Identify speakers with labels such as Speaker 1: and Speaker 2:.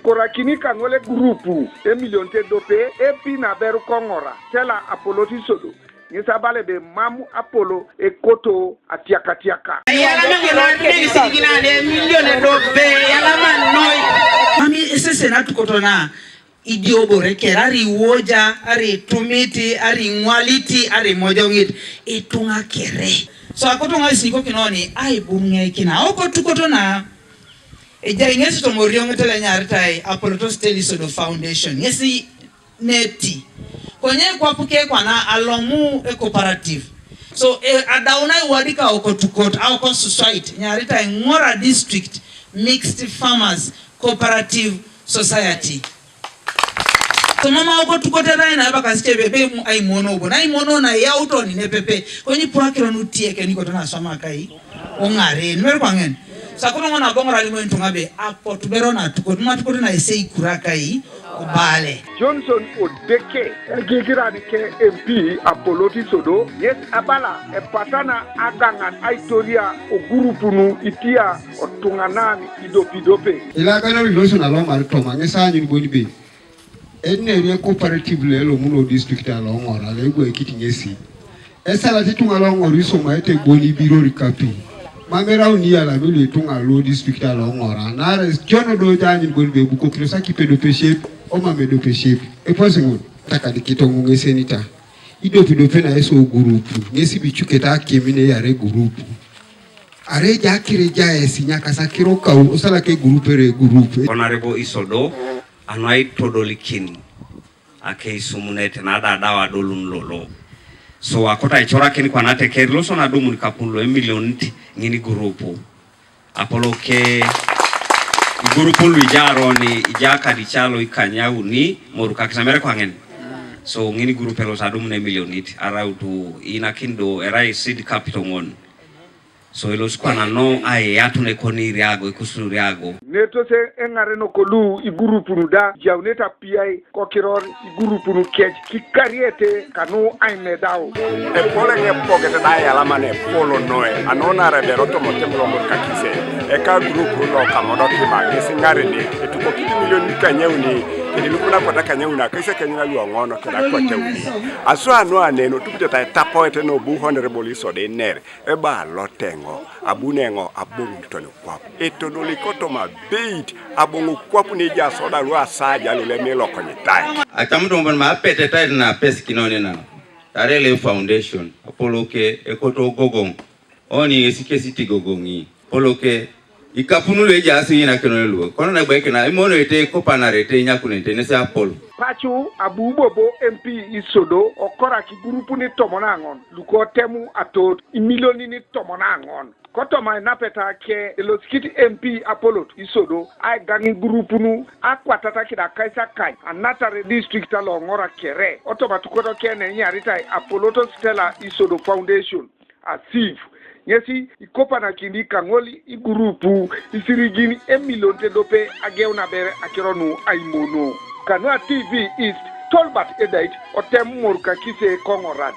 Speaker 1: Ekorakini kangole grupu emilionte dope epi na beru kongora tela Apolot isodo nisabale be mamu Apollo Ekoto atiaka
Speaker 2: yala mangirani sigina de milione dope yala manoi mami ese na tukotona idiobore kerari woja ari tumiti ari ngwaliti ari mojongit itunga kere so akotonga isiko kinoni ai bunge kina oko tukotona ngesi to moriong tele nyartai Apolot Stelisodo Foundation ngesi neti konye kwa puke kwa na alomu e cooperative so adauna wadika oko tukot au society nyarita ngora district mixed farmers cooperative society so mama oko tukotera ina baka sichebe be aimono bo na aimono na ya utoni ne pepe konyi pwakiro nutieke niko tona swama kai ongare nwer kwangen sakuno ngona bongora limo ntungabe apo tubero na tukotuma tukotuna esei kurakai kubale
Speaker 1: Johnson Odeke elgigirani ke MP Apolot isodo yes abala patana agangan aitoria ogurupunu itia otunganani idopidope
Speaker 3: ila kana loso na lo martoma ngesa nyu bonibe ene cooperative lelo muno district ala ngora le go ekiti ngesi esala titunga lo ngori so ma ete boni biro rikapi mamera unia la vile tunga lo district ala ngora na jono do tanyi bonibe buko krosa ki pedo péché o mame do péché e pose ngo taka dikitongo ngesenita idopidope na eso gurupu ngesi bichuketa kemine yare gurupu are jakire jae sinyaka sakiro ka osala ke grupere grupe
Speaker 4: Honorable Isodo anai todolikin ake isumunete na dawa dolun lolo so akota ichora kini kwa nate kerlo so na dumu nikapulo milioni ngini grupu Apollo ke grupu luijaro ni ijaka dichalo ikanyau ni moruka kisamere kwa ngeni so ngini grupu elo sadumu na milioni araudu inakindo erai seed capital ngon so elo skwana no ai atune koni riago ikusuru riago
Speaker 1: neto se engare no kolu igurupunu da jauneta piai kokiror igurupunu kej kikariete Kanu Aimedaun
Speaker 5: e pole nge pogete da yala mane polo noe anona rebe roto motemlo mo kakise e ka grupu lo kamodo kiba ngesingare ni etuko kiti milioni kanyeuni ilukuna kwa kanyeuna kaise kanyuna lu ngono kida kwa teuni aso anu aneno tupita tapo ete no bu Honorable Isodo nere e ba lotengo abunengo abungu toni kwa etodoli koto ma beit abungu kwa ni ja soda lu asaja lu le melo konyitai
Speaker 6: atamuto mbona mapete tayari na pesa kinone na tarele foundation Apollo ke Ekoto gogong oni esike siti gogongi Apollo ke ikapunule jasi ina kenolu kono na bweke na imono ete kopanarete nyakunete nese Apollo
Speaker 1: pachu abubobo MP Isodo okora ki grupu ni tomonangon luko temu atot imilioni ni tomonangon koto mai napeta ke eloskiti MP Apolot Isodo ai gangi grupu nu akwatata kida kaisa kai anatare district alo ngora kere otomatukoto kene nyarita Apolot Stella Isodo Foundation asive yesi ikopa na kindi kangoli igurupu isirigini emilionte dope ageuna bere akironu aimono Kanu TV East Tolbert Edait otem moruka kise kongorad